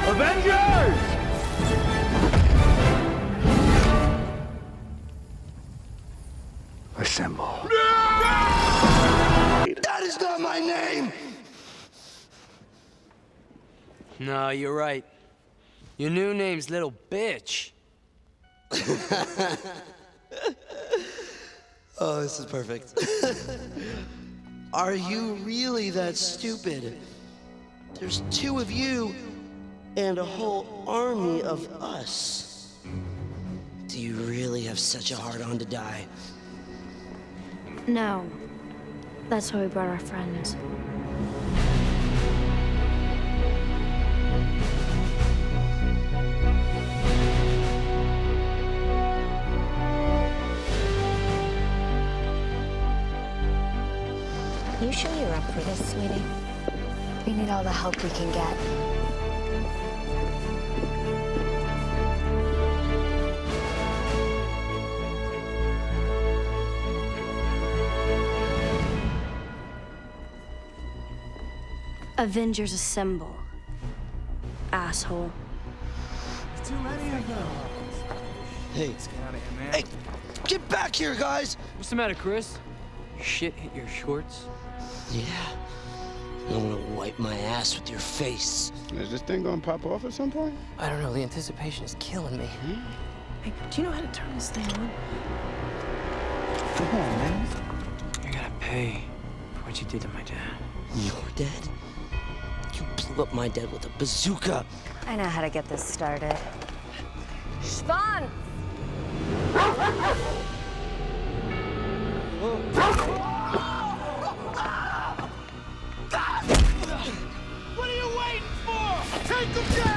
Avengers! Assemble. That is not my name! No, you're right. Your new name's Little Bitch. Oh, this is perfect. Are you really that stupid? There's two of you and a whole army of us. Do you really have such a hard-on to die? No. That's why we brought our friends. You sure you're up for this, sweetie? We need all the help we can get. Avengers assemble. Asshole. Too many of them. Hey, hey, get back here, guys! What's the matter, Chris? Shit hit your shorts? Yeah, I'm gonna wipe my ass with your face. Is this thing gonna pop off at some point? I don't know, the anticipation is killing me. Hey, do you know how to turn this thing on? Come on, man. You're gonna pay for what you did to my dad. Your dad? You blew up my dad with a bazooka. I know how to get this started. Spawn! What are you waiting for? Take them down!